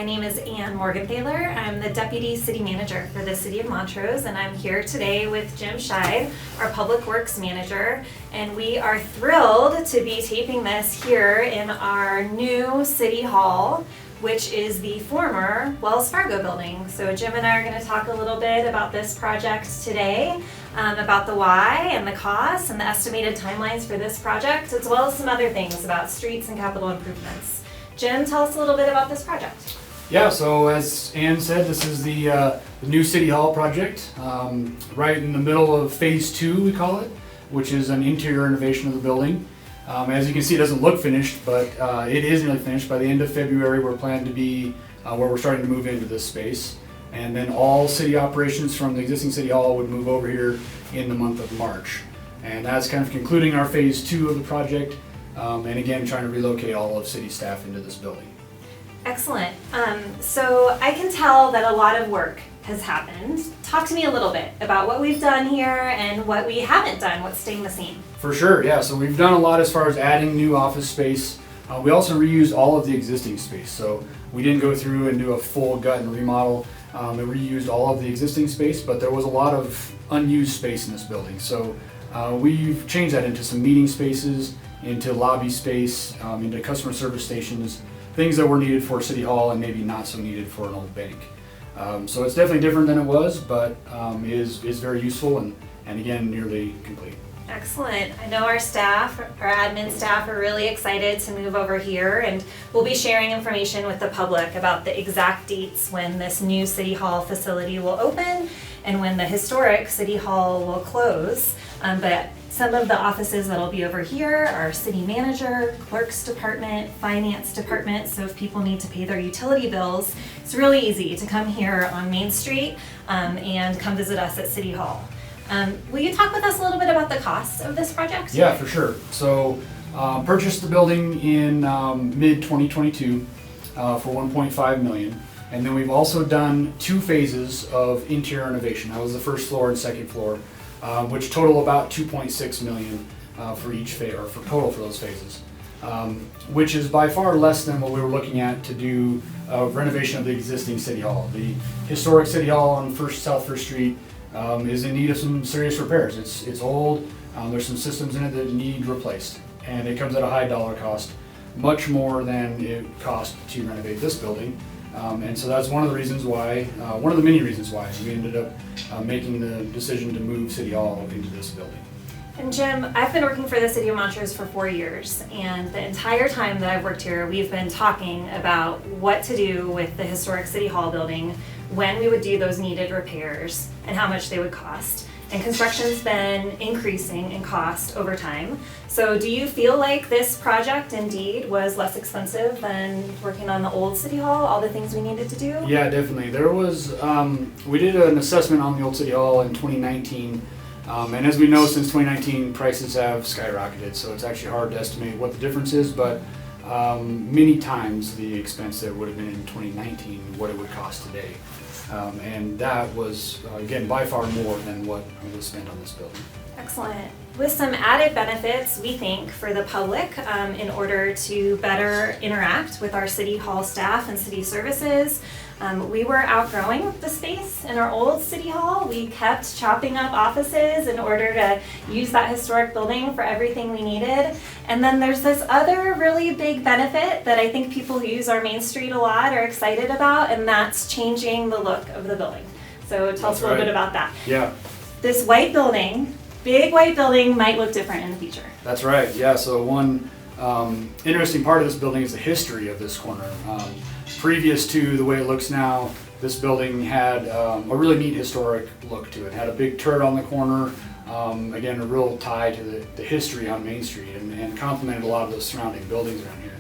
My name is Ann Morgenthaler. I'm the Deputy City Manager for the City of Montrose, and I'm here today with Jim Scheid, our Public Works Manager, and we are thrilled to be taping this here in our new City Hall, which is the former Wells Fargo building. So Jim and I are going to talk a little bit about this project today, about the why and the costs and the estimated timelines for this project, as well as some other things about streets and capital improvements. Jim, tell us a little bit about this project. Yeah, so as Ann said, this is the new City Hall project, right in the middle of Phase 2, we call it, which is an interior renovation of the building. As you can see, it doesn't look finished, but it is nearly finished. By the end of February, we're planned to be where we're starting to move into this space. And then all city operations from the existing City Hall would move over here in the month of March. And that's kind of concluding our Phase 2 of the project, and again, trying to relocate all of city staff into this building. Excellent. So I can tell that a lot of work has happened. Talk to me a little bit about what we've done here and what we haven't done, what's staying the same. For sure, yeah. So we've done a lot as far as adding new office space. We also reused all of the existing space. So we didn't go through and do a full gut and remodel. We reused all of the existing space, but there was a lot of unused space in this building. So we've changed that into some meeting spaces, into lobby space, into customer service stations, things that were needed for City Hall and maybe not so needed for an old bank. So it's definitely different than it was, but is very useful and again, nearly complete. Excellent. I know our staff, our admin staff, are really excited to move over here, and we'll be sharing information with the public about the exact dates when this new City Hall facility will open and when the historic City Hall will close. But some of the offices that'll be over here are City Manager, Clerk's Department, Finance Department. So if people need to pay their utility bills, it's really easy to come here on Main Street and come visit us at City Hall. Will you talk with us a little bit about the costs of this project? Yeah, for sure. So purchased the building in mid-2022 for $1.5 million. And then we've also done 2 phases of interior renovation. That was the first floor and second floor, which total about $2.6 million for each phase, or for total for those phases, which is by far less than what we were looking at to do renovation of the existing City Hall. The historic City Hall on South First Street is in need of some serious repairs. It's old. There's some systems in it that need replaced, and it comes at a high dollar cost, much more than it cost to renovate this building. And so that's one of the reasons why, one of the many reasons why we ended up making the decision to move City Hall into this building. And Jim, I've been working for the City of Montrose for 4 years, and the entire time that I've worked here, we've been talking about what to do with the historic City Hall building, when we would do those needed repairs, and how much they would cost. And construction's been increasing in cost over time. So do you feel like this project indeed was less expensive than working on the old City Hall, all the things we needed to do? Yeah, definitely. There was, we did an assessment on the old City Hall in 2019. And as we know, since 2019, prices have skyrocketed. So it's actually hard to estimate what the difference is, but many times the expense that would have been in 2019, what it would cost today. And that was, again, by far more than what was spent on this building. Excellent. With some added benefits, we think, for the public in order to better interact with our City Hall staff and city services. We were outgrowing the space in our old City Hall. We kept chopping up offices in order to use that historic building for everything we needed. And then there's this other really big benefit that I think people who use our Main Street a lot are excited about, and that's changing the look of the building. So tell us a little bit about that. Yeah. This white building, big white building, might look different in the future. That's right, yeah. So one interesting part of this building is the history of this corner. Previous to the way it looks now, this building had a really neat historic look to it. It had a big turret on the corner, again, a real tie to the history on Main Street, and complemented a lot of those surrounding buildings around here.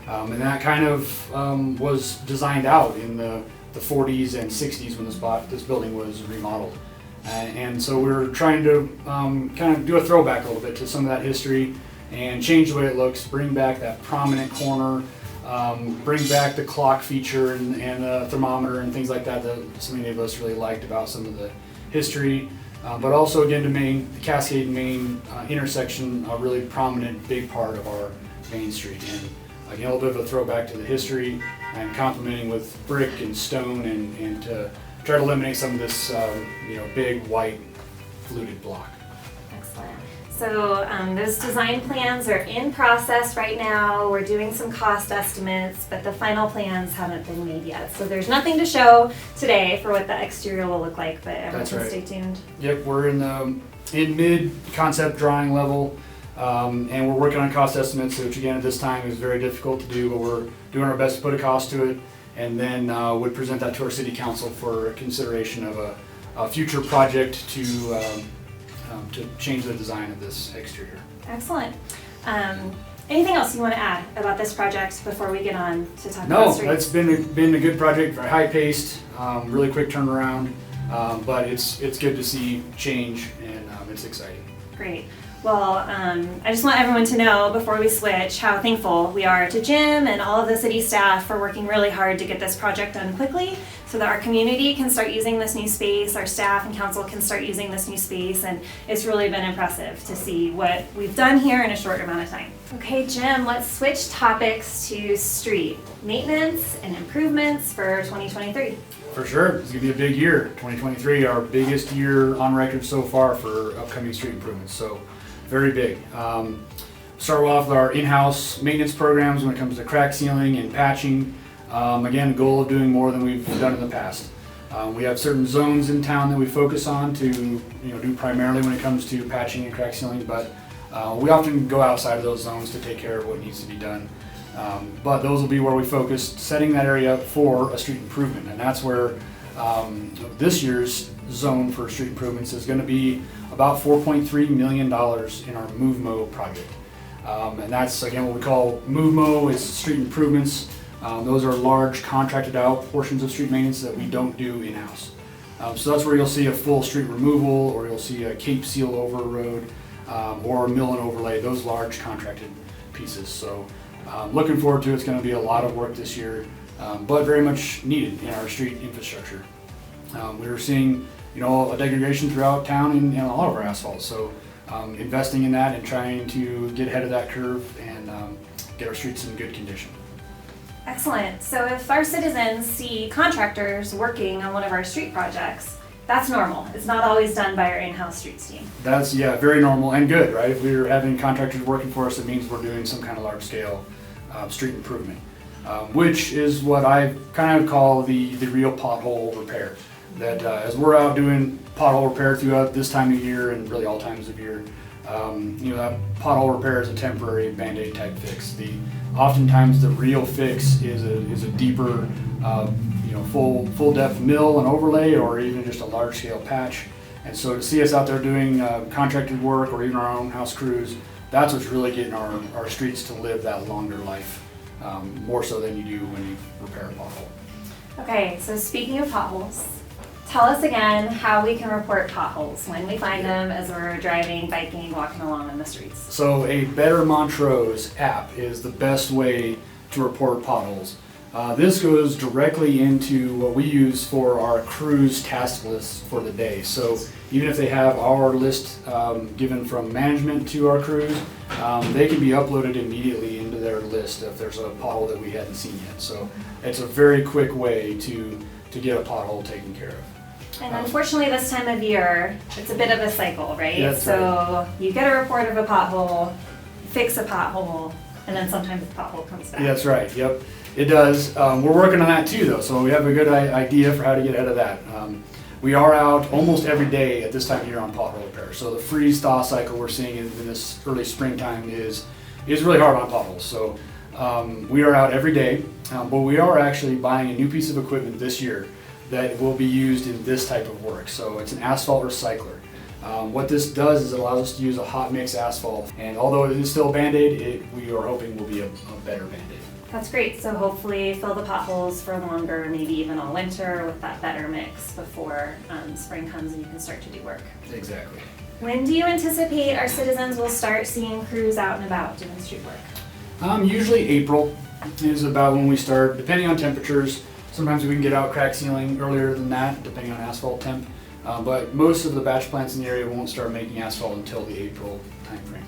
And that kind of was designed out in the 40s and 60s when this building was remodeled. And so we were trying to kind of do a throwback a little bit to some of that history and change the way it looks, bring back that prominent corner, bring back the clock feature and the thermometer and things like that so many of us really liked about some of the history. But also, again, to the Cascade and Main intersection, a really prominent, big part of our Main Street. And again, a little bit of a throwback to the history, and complementing with brick and stone and to try to eliminate some of this big white fluted block. Excellent. So those design plans are in process right now. We're doing some cost estimates, but the final plans haven't been made yet. So there's nothing to show today for what the exterior will look like, but everyone That's can right. stay tuned. Yep, we're in mid concept drawing level, and we're working on cost estimates, which again at this time is very difficult to do, but we're doing our best to put a cost to it, and then would present that to our city council for consideration of a future project to change the design of this exterior. Excellent. Anything else you want to add about this project before we get on to talk about streets? No, it's been a good project, very high paced, really quick turnaround, but it's good to see change, and it's exciting. Great. Well, I just want everyone to know before we switch how thankful we are to Jim and all of the city staff for working really hard to get this project done quickly so that our community can start using this new space, our staff and council can start using this new space, and it's really been impressive to see what we've done here in a short amount of time. Okay, Jim, let's switch topics to street maintenance and improvements for 2023. For sure, it's going to be a big year. 2023, our biggest year on record so far for upcoming street improvements. So very big. Start off with our in-house maintenance programs when it comes to crack sealing and patching. Again, goal of doing more than we've done in the past. We have certain zones in town that we focus on to do primarily when it comes to patching and crack sealing, but we often go outside of those zones to take care of what needs to be done. But those will be where we focus, setting that area up for a street improvement, and that's where this year's zone for street improvements is going to be about $4.3 million in our MoveMo project. And that's again what we call MoveMo is street improvements. Those are large contracted out portions of street maintenance that we don't do in-house. So that's where you'll see a full street removal, or you'll see a cape seal over a road, or a mill and overlay, those large contracted pieces. So looking forward to it. It's going to be a lot of work this year, but very much needed in our street infrastructure. We were seeing a degradation throughout town in a lot of our asphalt. So investing in that and trying to get ahead of that curve and get our streets in good condition. Excellent. So if our citizens see contractors working on one of our street projects, that's normal. It's not always done by our in-house streets team. That's, very normal and good, right? If we're having contractors working for us, it means we're doing some kind of large-scale street improvement, which is what I kind of call the real pothole repair. That as we're out doing pothole repair throughout this time of year and really all times of year, that pothole repair is a temporary Band-Aid type fix. Oftentimes the real fix is a deeper, full depth mill and overlay, or even just a large scale patch. And so to see us out there doing contracted work or even our own house crews, that's what's really getting our streets to live that longer life, more so than you do when you repair a pothole. Okay, so speaking of potholes, tell us again how we can report potholes when we find them as we're driving, biking, walking along in the streets. So a Better Montrose app is the best way to report potholes. This goes directly into what we use for our crew's task list for the day. So even if they have our list given from management to our crews, they can be uploaded immediately into their list if there's a pothole that we hadn't seen yet. So it's a very quick way to get a pothole taken care of. And unfortunately this time of year, it's a bit of a cycle, right? That's so right. You get a report of a pothole, fix a pothole, and then sometimes the pothole comes back. That's right, yep. It does. We're working on that too though, so we have a good idea for how to get ahead of that. We are out almost every day at this time of year on pothole repair. So the freeze-thaw cycle we're seeing in this early springtime is really hard on potholes. So we are out every day, but we are actually buying a new piece of equipment this year that will be used in this type of work. So it's an asphalt recycler. What this does is it allows us to use a hot mix asphalt, and although it is still a Band-Aid, we are hoping will be a better Band-Aid. That's great. So hopefully fill the potholes for longer, maybe even all winter with that better mix before spring comes and you can start to do work. Exactly. When do you anticipate our citizens will start seeing crews out and about doing street work? Usually April is about when we start, depending on temperatures. Sometimes we can get out crack sealing earlier than that, depending on asphalt temp. But most of the batch plants in the area won't start making asphalt until the April timeframe.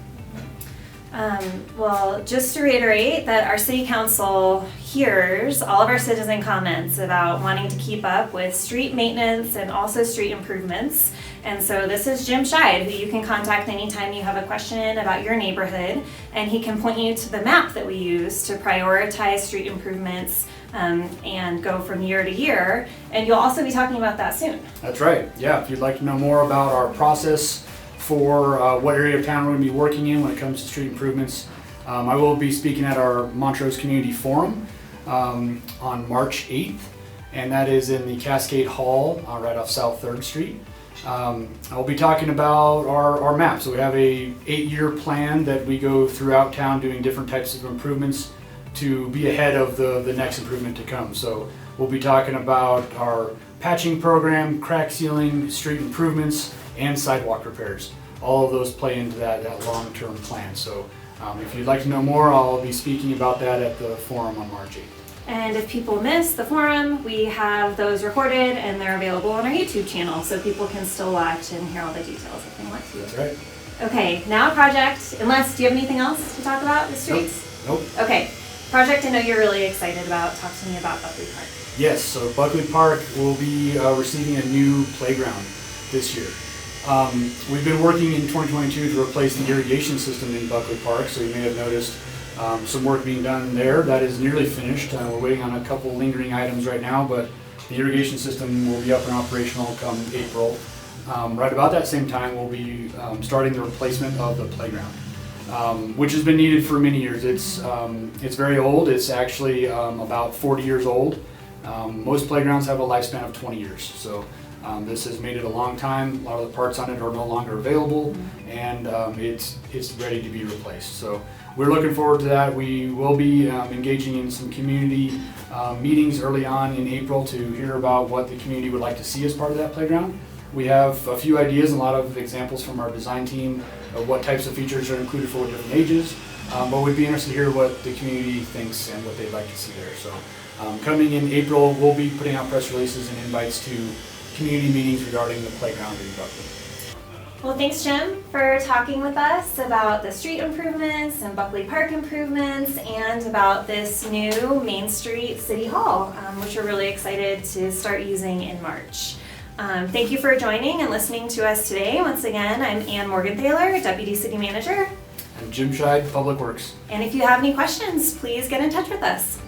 Well, just to reiterate that our city council hears all of our citizen comments about wanting to keep up with street maintenance and also street improvements. And so this is Jim Scheid, who you can contact anytime you have a question about your neighborhood, and he can point you to the map that we use to prioritize street improvements and go from year to year. And you'll also be talking about that soon. That's right. Yeah, if you'd like to know more about our process for what area of town we're going to be working in when it comes to street improvements, I will be speaking at our Montrose Community Forum on March 8th, and that is in the Cascade Hall right off South 3rd Street. I'll be talking about our map. So we have a 8-year plan that we go throughout town doing different types of improvements to be ahead of the next improvement to come. So we'll be talking about our patching program, crack sealing, street improvements, and sidewalk repairs. All of those play into that long-term plan. So if you'd like to know more, I'll be speaking about that at the forum on March 8th. And if people miss the forum, we have those recorded and they're available on our YouTube channel, so people can still watch and hear all the details if they want to. That's right. Okay, now a project, unless, do you have anything else to talk about, the streets? Nope. Okay, project I know you're really excited about. Talk to me about Buckley Park. Yes, so Buckley Park will be receiving a new playground this year. We've been working in 2022 to replace the irrigation system in Buckley Park, so you may have noticed some work being done there. That is nearly finished. We're waiting on a couple lingering items right now, but the irrigation system will be up and operational come April. Right about that same time, we'll be starting the replacement of the playground, which has been needed for many years. It's very old. It's actually about 40 years old. Most playgrounds have a lifespan of 20 years, so this has made it a long time. A lot of the parts on it are no longer available, and it's ready to be replaced. So we're looking forward to that. We will be engaging in some community meetings early on in April to hear about what the community would like to see as part of that playground. We have a few ideas and a lot of examples from our design team of what types of features are included for different ages, but we'd be interested to hear what the community thinks and what they'd like to see there. So coming in April, we'll be putting out press releases and invites to community meetings regarding the playground in Buckley. Well, thanks, Jim, for talking with us about the street improvements and Buckley Park improvements and about this new Main Street City Hall, which we're really excited to start using in March. Thank you for joining and listening to us today. Once again, I'm Ann Morgenthaler, Deputy City Manager. And Jim Scheid, Public Works. And if you have any questions, please get in touch with us.